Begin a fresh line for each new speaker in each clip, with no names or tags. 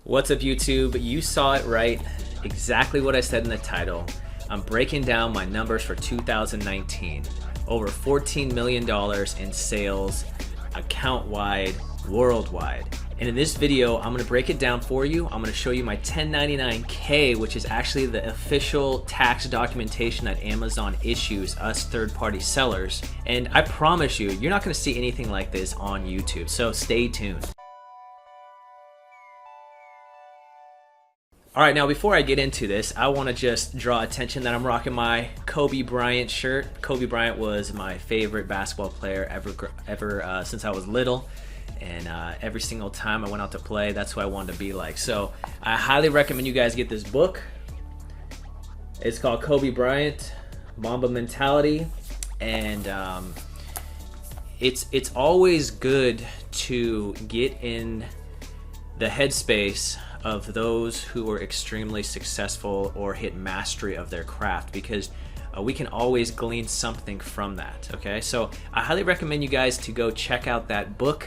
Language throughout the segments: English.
What's up, YouTube? You saw it right. Exactly what I said in the title. I'm breaking down my numbers for 2019. Over $14 million in sales, account-wide, worldwide. And in this video, I'm gonna break it down for you. I'm gonna show you my 1099K, which is actually the official tax documentation that Amazon issues us third-party sellers. And I promise you, you're not gonna see anything like this on YouTube, so stay tuned. All right, now before I get into this, I want to just draw attention that I'm rocking my Kobe Bryant shirt. Kobe Bryant was my favorite basketball player ever since I was little, and every single time I went out to play, that's who I wanted to be like. So I highly recommend you guys get this book. It's called Kobe Bryant, Mamba Mentality, and it's always good to get in the headspace of those who are extremely successful or hit mastery of their craft, because we can always glean something from that. Okay, so I highly recommend you guys to go check out that book.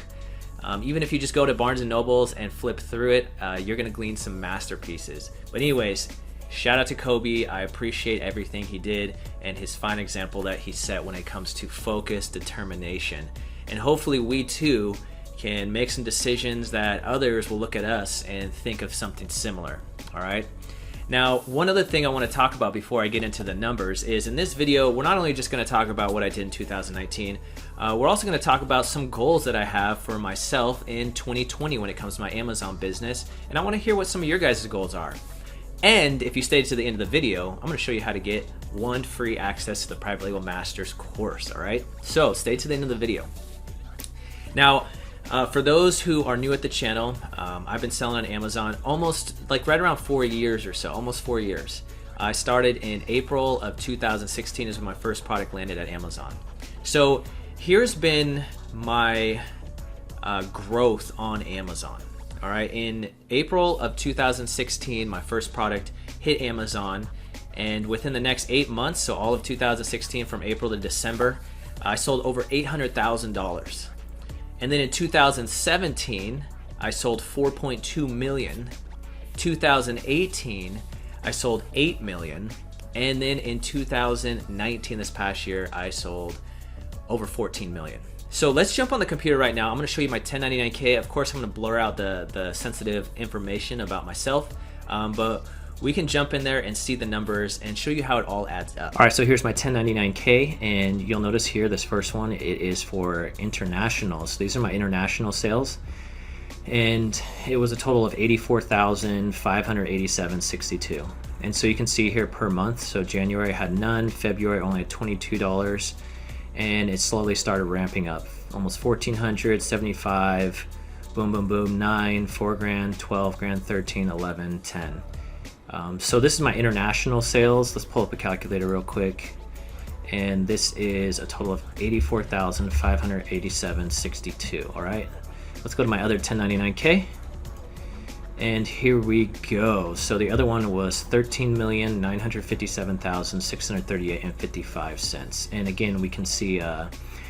Even if you just go to Barnes and Nobles and flip through it, you're gonna glean some masterpieces. But anyways, shout out to Kobe. I appreciate everything he did and his fine example that he set when it comes to focus, determination, and hopefully we too can make some decisions that others will look at us and think of something similar. All right. Now, one other thing I want to talk about before I get into the numbers is, in this video, we're not only just going to talk about what I did in 2019, we're also going to talk about some goals that I have for myself in 2020 when it comes to my Amazon business, and I want to hear what some of your guys' goals are. And if you stay to the end of the video, I'm going to show you how to get one free access to the Private Label Masters course. All right. So stay to the end of the video. Now, for those who are new at the channel, I've been selling on Amazon almost like right around 4 years or so, almost 4 years. I started in April of 2016 is when my first product landed at Amazon. So here's been my growth on Amazon. All right, in April of 2016, my first product hit Amazon, and within the next 8 months, so all of 2016 from April to December, I sold over $800,000. And then in 2017, I sold 4.2 million. 2018, I sold 8 million. And then in 2019, this past year, I sold over 14 million. So let's jump on the computer right now. I'm gonna show you my 1099K. Of course, I'm gonna blur out the sensitive information about myself, but we can jump in there and see the numbers and show you how it all adds up. All right, so here's my 1099K, and you'll notice here, this first one, it is for international. So these are my international sales, and it was a total of $84,587.62. And so you can see here per month, so January I had none, February only had $22, and it slowly started ramping up. Almost 1,400, 75, boom, boom, boom, 9, 4 grand, 12 grand, 13, 11, 10. So this is my international sales. Let's pull up a calculator real quick. And this is a total of $84,587.62. All right, let's go to my other 1099K. And here we go. So the other one was $13,957,638.55. And again, we can see, you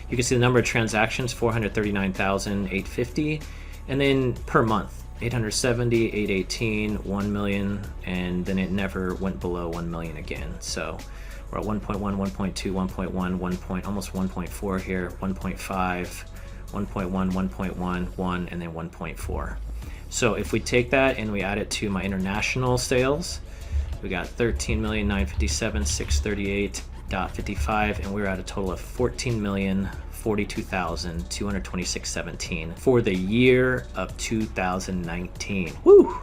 can see the number of transactions, 439,850. And then per month, 870, 818, 1 million, and then it never went below 1 million again. So we're at 1.1, 1.2, 1.1, 1 point, almost 1.4 here, 1.5, 1.1, 1.1, 1, and then 1.4. So if we take that and we add it to my international sales, we got 13,957,638.55, and we're at a total of 14,042,226.17 for the year of 2019. Woo!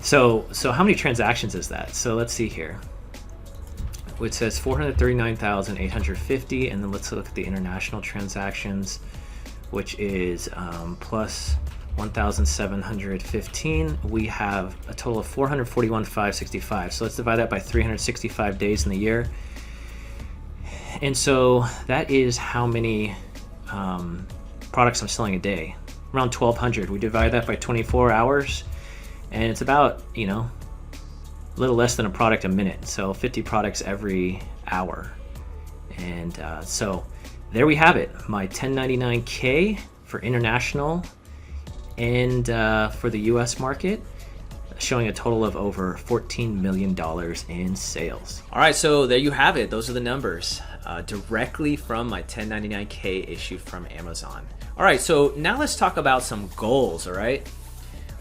So how many transactions is that? So let's see here. It says 439,850, and then let's look at the international transactions, which is plus 1,715. We have a total of 441,565. So let's divide that by 365 days in the year. And so that is how many products I'm selling a day. Around 1,200. We divide that by 24 hours, and it's about, you know, a little less than a product a minute. So 50 products every hour. And so there we have it. My 1099K for international And for the US market, showing a total of over $14 million in sales. All right, so there you have it. Those are the numbers directly from my 1099K issue from Amazon. All right, so now let's talk about some goals, all right?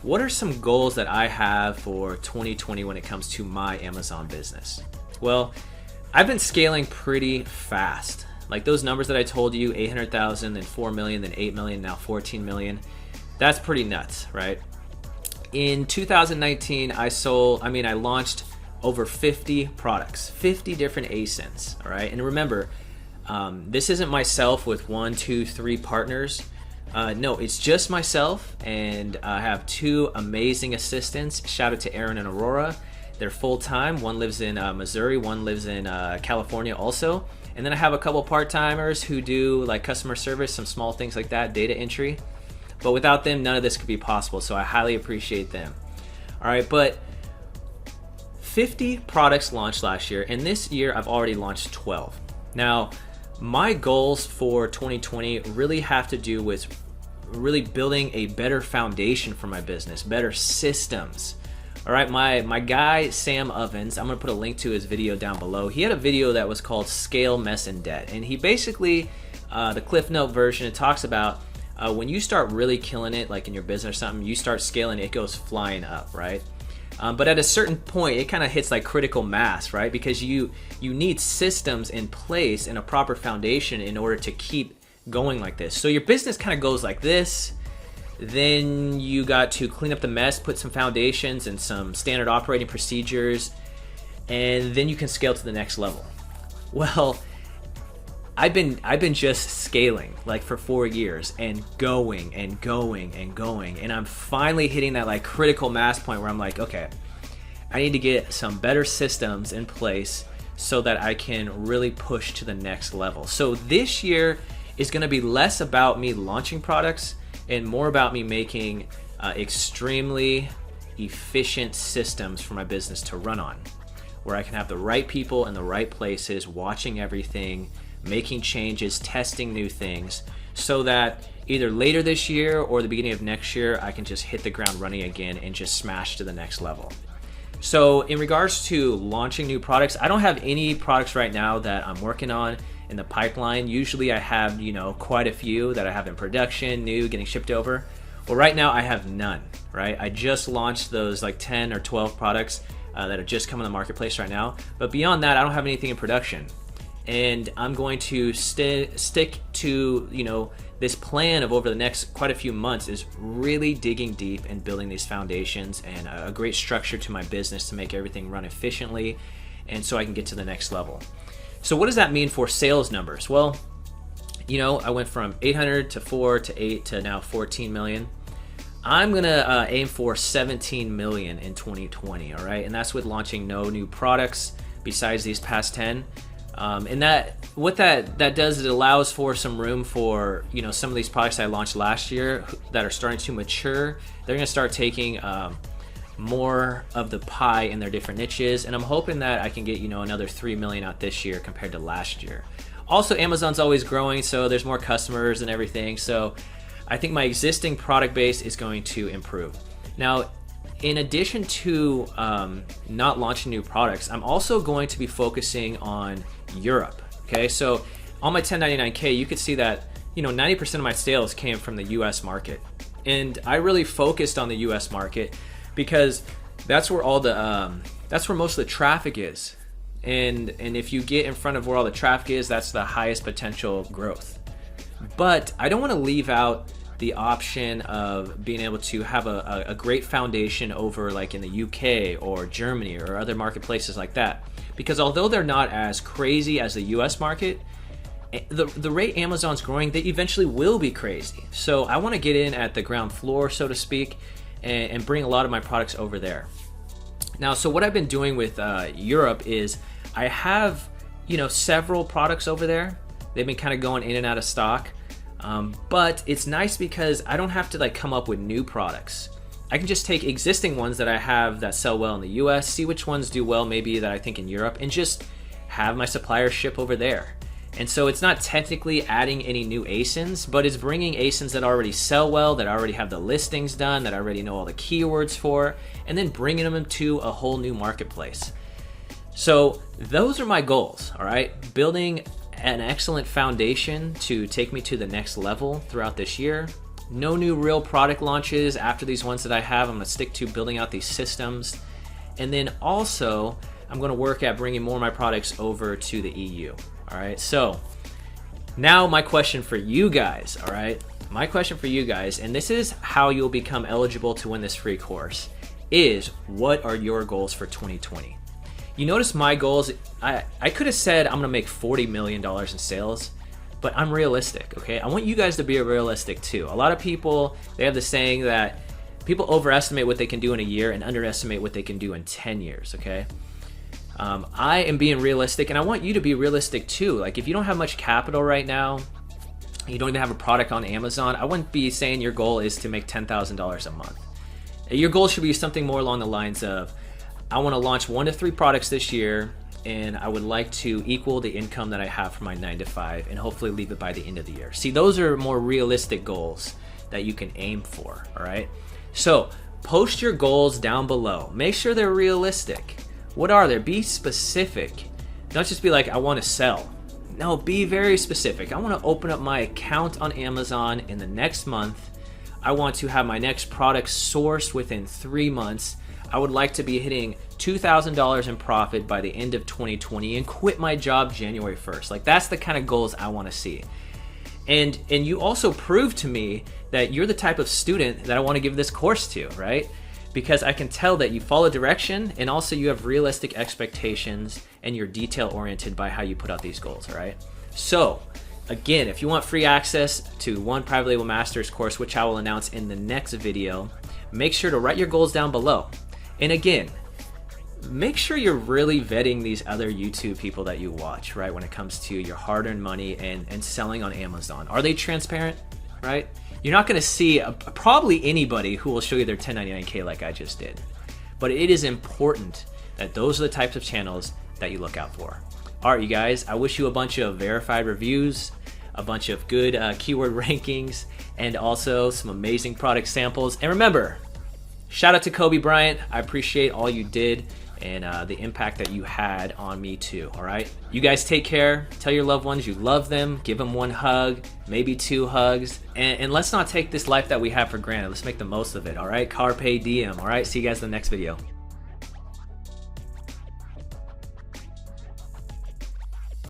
What are some goals that I have for 2020 when it comes to my Amazon business? Well, I've been scaling pretty fast. Like those numbers that I told you, 800,000, then 4 million, then 8 million, now 14 million. That's pretty nuts, right? In 2019, I launched over 50 products, 50 different ASINs, all right? And remember, this isn't myself with 1, 2, 3 partners. No, it's just myself, and I have 2 amazing assistants. Shout out to Aaron and Aurora. They're full-time. One lives in Missouri, one lives in California also. And then I have a couple part-timers who do like customer service, some small things like that, data entry. But without them, none of this could be possible, so I highly appreciate them. All right, but 50 products launched last year, and this year I've already launched 12. Now, my goals for 2020 really have to do with really building a better foundation for my business, better systems. All right, my guy, Sam Ovens, I'm gonna put a link to his video down below. He had a video that was called Scale, Mess, and Debt. And he basically, the Cliff Note version, it talks about when you start really killing it, like in your business or something, you start scaling, it goes flying up, right? But at a certain point, it kind of hits like critical mass, right? Because you need systems in place and a proper foundation in order to keep going like this. So your business kind of goes like this. Then you got to clean up the mess, put some foundations and some standard operating procedures, and then you can scale to the next level. Well, I've been just scaling like for 4 years and going and going and going, and I'm finally hitting that like critical mass point where I'm like, okay, I need to get some better systems in place so that I can really push to the next level. So this year is going to be less about me launching products and more about me making extremely efficient systems for my business to run on, where I can have the right people in the right places, watching everything, making changes, testing new things, so that either later this year or the beginning of next year, I can just hit the ground running again and just smash to the next level. So in regards to launching new products, I don't have any products right now that I'm working on in the pipeline. Usually I have, quite a few that I have in production, new, getting shipped over. Well, right now I have none, right? I just launched those like 10 or 12 products that are just coming on the marketplace right now. But beyond that, I don't have anything in production. And I'm going to stick to, this plan of over the next quite a few months is really digging deep and building these foundations and a great structure to my business to make everything run efficiently and so I can get to the next level. So what does that mean for sales numbers? Well, I went from 800 to 4 to 8 to now 14 million. I'm gonna aim for 17 million in 2020, all right? And that's with launching no new products besides these past 10. And what that does is it allows for some room for, some of these products I launched last year that are starting to mature. They're gonna start taking more of the pie in their different niches, and I'm hoping that I can get another 3 million out this year compared to last year. Also, Amazon's always growing, so there's more customers and everything, so I think my existing product base is going to improve. Now, in addition to not launching new products, I'm also going to be focusing on Europe. Okay, so on my 1099K, you could see that 90% of my sales came from the US market, and I really focused on the US market because that's where that's where most of the traffic is, and if you get in front of where all the traffic is, that's the highest potential growth. But I don't want to leave out the option of being able to have a great foundation over like in the UK or Germany or other marketplaces like that, because although they're not as crazy as the US market, the rate Amazon's growing, they eventually will be crazy. So I want to get in at the ground floor, so to speak, and bring a lot of my products over there. Now, so what I've been doing with Europe is I have, several products over there. They've been kind of going in and out of stock. But it's nice because I don't have to like come up with new products. I can just take existing ones that I have that sell well in the US, see which ones do well maybe that I think in Europe, and just have my suppliers ship over there. And so it's not technically adding any new ASINs, but it's bringing ASINs that already sell well, that already have the listings done, that I already know all the keywords for, and then bringing them to a whole new marketplace. So those are my goals, all right? Building an excellent foundation to take me to the next level throughout this year. No new real product launches after these ones that I have. I'm gonna stick to building out these systems. And then also, I'm gonna work at bringing more of my products over to the EU. All right, so now my question for you guys, all right? My question for you guys, and this is how you'll become eligible to win this free course, is what are your goals for 2020? You notice my goals, I could have said I'm gonna make $40 million in sales, but I'm realistic, okay? I want you guys to be realistic too. A lot of people, they have the saying that people overestimate what they can do in a year and underestimate what they can do in 10 years, okay? I am being realistic, and I want you to be realistic too. Like, if you don't have much capital right now, you don't even have a product on Amazon, I wouldn't be saying your goal is to make $10,000 a month. Your goal should be something more along the lines of, I want to launch 1 to 3 products this year, and I would like to equal the income that I have for my 9 to 5 and hopefully leave it by the end of the year. See, those are more realistic goals that you can aim for, all right? So post your goals down below. Make sure they're realistic. What are they? Be specific. Don't just be like, I want to sell. No, be very specific. I want to open up my account on Amazon in the next month. I want to have my next product sourced within 3 months. I would like to be hitting $2,000 in profit by the end of 2020 and quit my job January 1st. Like, that's the kind of goals I want to see. And you also prove to me that you're the type of student that I want to give this course to, right? Because I can tell that you follow direction, and also you have realistic expectations, and you're detail oriented by how you put out these goals, all right? So again, if you want free access to one Private Label Masters course, which I will announce in the next video, make sure to write your goals down below. And again, make sure you're really vetting these other YouTube people that you watch, right? When it comes to your hard-earned money and selling on Amazon. Are they transparent, right? You're not gonna see probably anybody who will show you their 1099K like I just did. But it is important that those are the types of channels that you look out for. All right, you guys, I wish you a bunch of verified reviews, a bunch of good keyword rankings, and also some amazing product samples. And remember, shout out to Kobe Bryant. I appreciate all you did and the impact that you had on me too, all right? You guys take care. Tell your loved ones you love them. Give them 1 hug, maybe 2 hugs. And let's not take this life that we have for granted. Let's make the most of it, all right? Carpe diem, all right? See you guys in the next video.